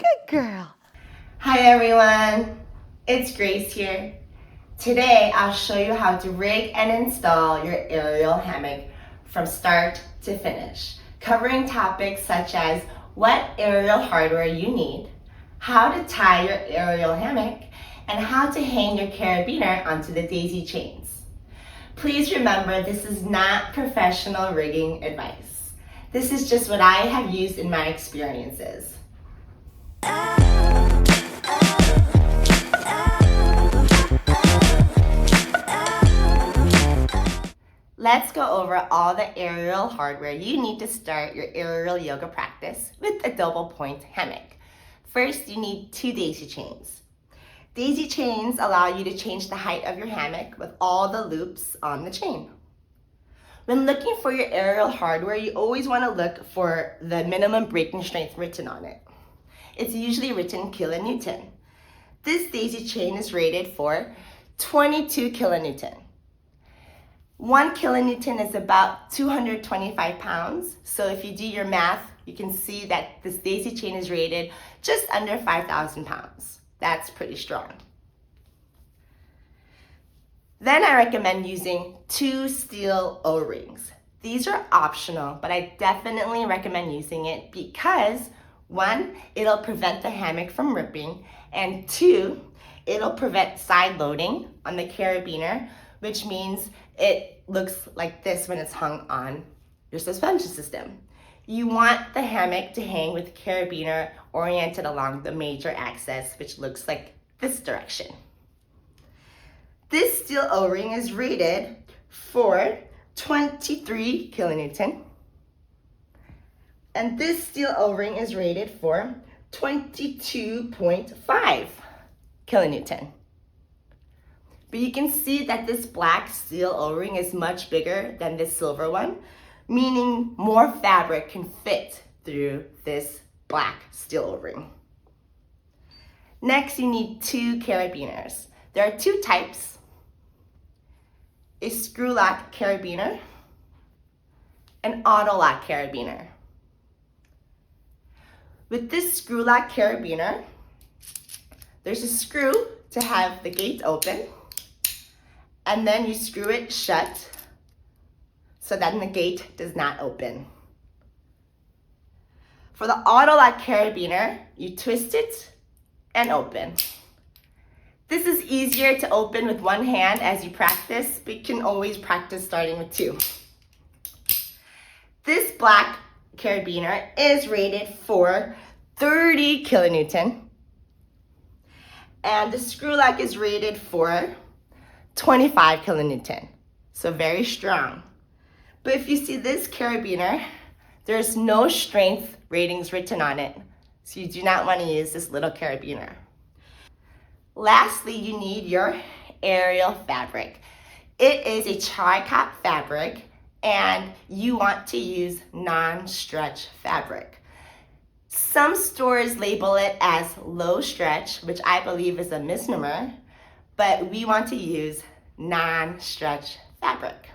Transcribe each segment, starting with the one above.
Good girl. Hi everyone, it's Grace here. Today I'll show you how to rig and install your aerial hammock from start to finish, covering topics such as what aerial hardware you need, how to tie your aerial hammock, and how to hang your carabiner onto the daisy chains. Please remember, this is not professional rigging advice. This is just what I have used in my experiences. Let's go over all the aerial hardware you need to start your aerial yoga practice with a double point hammock. First, you need 2 daisy chains. Daisy chains allow you to change the height of your hammock with all the loops on the chain. When looking for your aerial hardware, you always want to look for the minimum breaking strength written on it. It's usually written kilonewton. This daisy chain is rated for 22 kilonewton. 1 kilonewton is about 225 pounds. So if you do your math, you can see that this daisy chain is rated just under 5,000 pounds. That's pretty strong. Then I recommend using 2 steel O-rings. These are optional, but I definitely recommend using it because 1, it'll prevent the hammock from ripping, and 2, it'll prevent side loading on the carabiner, which means it looks like this when it's hung on your suspension system. You want the hammock to hang with the carabiner oriented along the major axis, which looks like this direction. This steel O-ring is rated for 23 kilonewton, and this steel O-ring is rated for 22.5 kilonewton. But you can see that this black steel O-ring is much bigger than this silver one, meaning more fabric can fit through this black steel O-ring. Next, you need 2 carabiners. There are 2 types: a screw lock carabiner, an auto lock carabiner. With this screw lock carabiner, there's a screw to have the gate open, and then you screw it shut so that the gate does not open. For the auto lock carabiner, you twist it and open. This is easier to open with one hand as you practice, but you can always practice starting with 2. This black carabiner is rated for 30 kilonewton, and the screw lock is rated for 25 kilonewton, so very strong. But if you see this carabiner, there's no strength ratings written on it, so you do not want to use this little carabiner. Lastly, you need your aerial fabric. It is a tri-cop fabric, and you want to use non-stretch fabric. Some stores label it as low stretch, which I believe is a misnomer, but we want to use non-stretch fabric.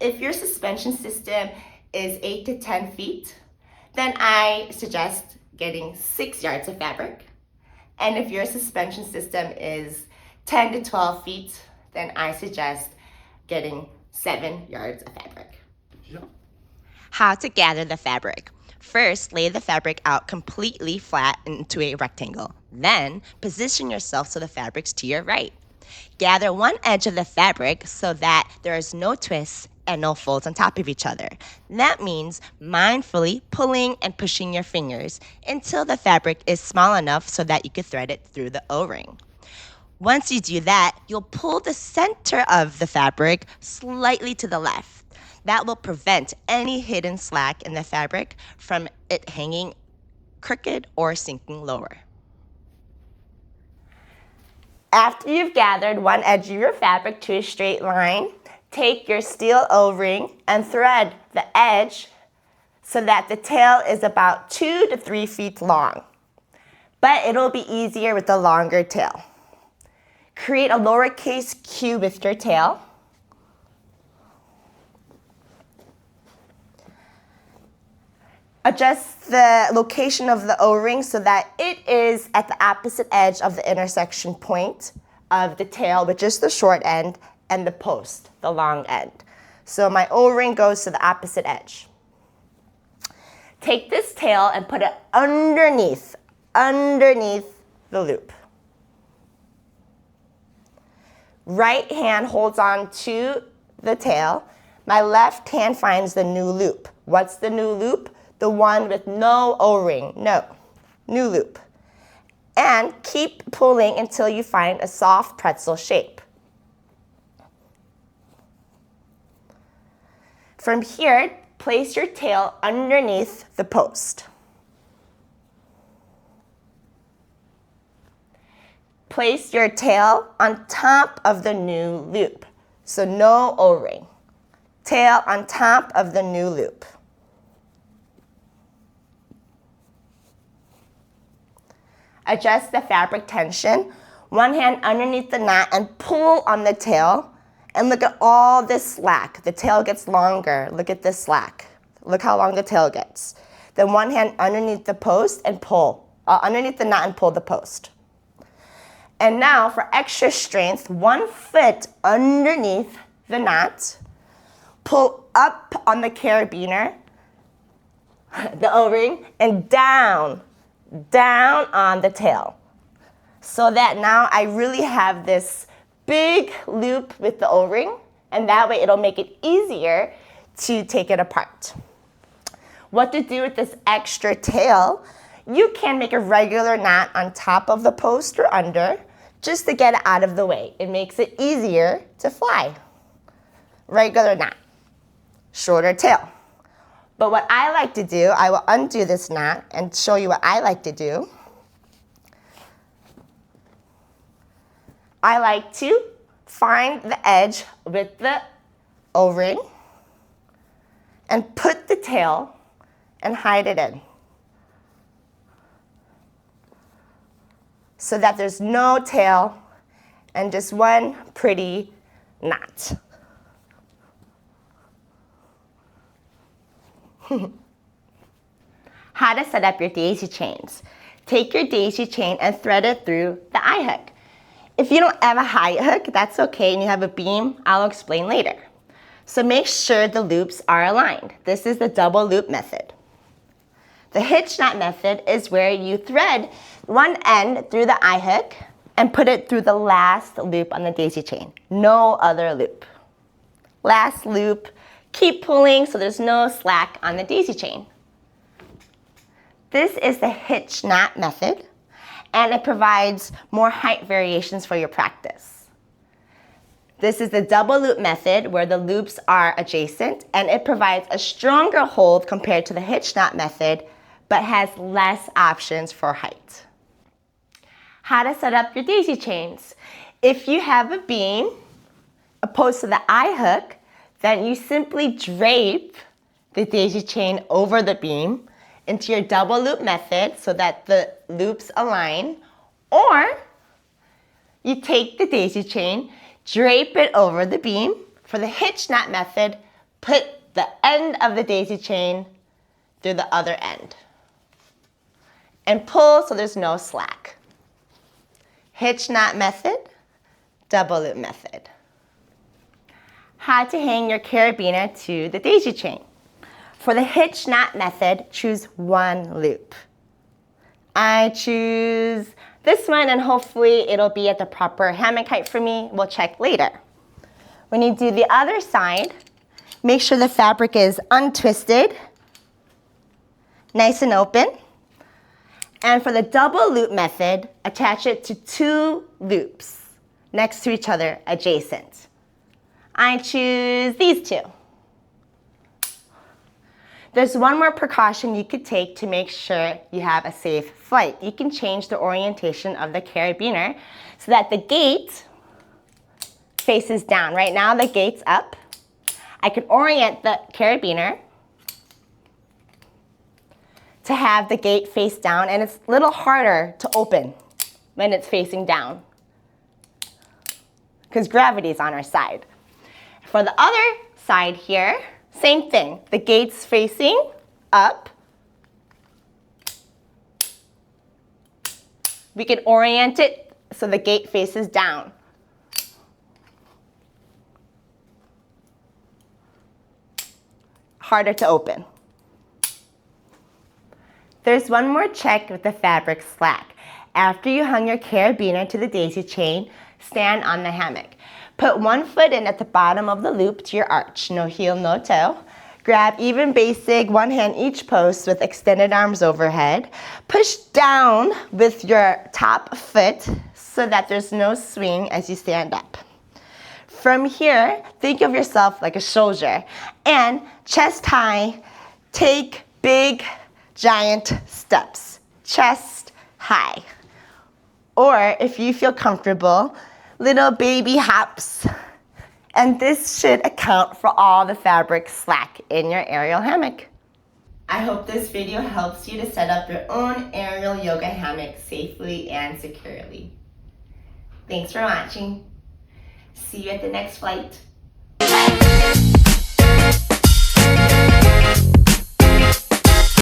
If your suspension system is 8 to 10 feet, then I suggest getting 6 yards of fabric. And if your suspension system is 10 to 12 feet, then I suggest getting 7 yards of fabric. How to gather the fabric. First, lay the fabric out completely flat into a rectangle. Then, position yourself so the fabric's to your right. Gather one edge of the fabric so that there is no twists and no folds on top of each other. That means mindfully pulling and pushing your fingers until the fabric is small enough so that you can thread it through the O-ring. Once you do that, you'll pull the center of the fabric slightly to the left. That will prevent any hidden slack in the fabric from it hanging crooked or sinking lower. After you've gathered one edge of your fabric to a straight line, take your steel O-ring and thread the edge so that the tail is about 2 to 3 feet long. But it'll be easier with the longer tail. Create a lowercase q with your tail. Adjust the location of the O-ring so that it is at the opposite edge of the intersection point of the tail, which is the short end, and the post, the long end. So my O-ring goes to the opposite edge. Take this tail and put it underneath the loop. Right hand holds on to the tail. My left hand finds the new loop. What's the new loop? The one with no O-ring, no, new loop. And keep pulling until you find a soft pretzel shape. From here, place your tail underneath the post. Place your tail on top of the new loop. So no O-ring. Tail on top of the new loop. Adjust the fabric tension. One hand underneath the knot and pull on the tail. And look at all this slack. The tail gets longer. Look at this slack. Look how long the tail gets. Then one hand underneath the post and pull. Underneath the knot and pull the post. And now for extra strength, 1 foot underneath the knot. Pull up on the carabiner, the O-ring, and down on the tail. So that now I really have this big loop with the O-ring, and that way it'll make it easier to take it apart. What to do with this extra tail? You can make a regular knot on top of the post or under, just to get it out of the way. It makes it easier to fly. Regular knot, shorter tail. But what I like to do, I will undo this knot and show you what I like to do. I like to find the edge with the O-ring and put the tail and hide it in, so that there's no tail and just one pretty knot. How to set up your daisy chains. Take your daisy chain and thread it through the eye hook. If you don't have a high hook, that's okay, and you have a beam, I'll explain later. So make sure the loops are aligned. This is the double loop method. The hitch knot method is where you thread one end through the eye hook and put it through the last loop on the daisy chain. No other loop. Last loop, keep pulling so there's no slack on the daisy chain. This is the hitch knot method, and it provides more height variations for your practice. This is the double loop method where the loops are adjacent, and it provides a stronger hold compared to the hitch knot method, but has less options for height. How to set up your daisy chains. If you have a beam opposed to the eye hook, then you simply drape the daisy chain over the beam into your double loop method so that the loops align, or you take the daisy chain, drape it over the beam. For the hitch knot method, put the end of the daisy chain through the other end and pull so there's no slack. Hitch knot method, double loop method. How to hang your carabiner to the daisy chain. For the hitch knot method, choose one loop. I choose this one, and hopefully it'll be at the proper hammock height for me. We'll check later. When you do the other side, make sure the fabric is untwisted, nice and open. And for the double loop method, attach it to 2 loops next to each other, adjacent. I choose these 2. There's one more precaution you could take to make sure you have a safe flight. You can change the orientation of the carabiner so that the gate faces down. Right now the gate's up. I can orient the carabiner to have the gate face down, and it's a little harder to open when it's facing down because gravity is on our side. For the other side here, same thing. The gate's facing up, We can orient it so the gate faces down. Harder to open. There's one more check with the fabric slack. After you hung your carabiner to the daisy chain, stand on the hammock. Put one foot in at the bottom of the loop to your arch, no heel, no toe. Grab even basic, one hand each post with extended arms overhead. Push down with your top foot so that there's no swing as you stand up. From here, think of yourself like a soldier and chest high, take big, giant steps, chest high. Or if you feel comfortable, little baby hops. And this should account for all the fabric slack in your aerial hammock. I hope this video helps you to set up your own aerial yoga hammock safely and securely. Thanks for watching. See you at the next flight.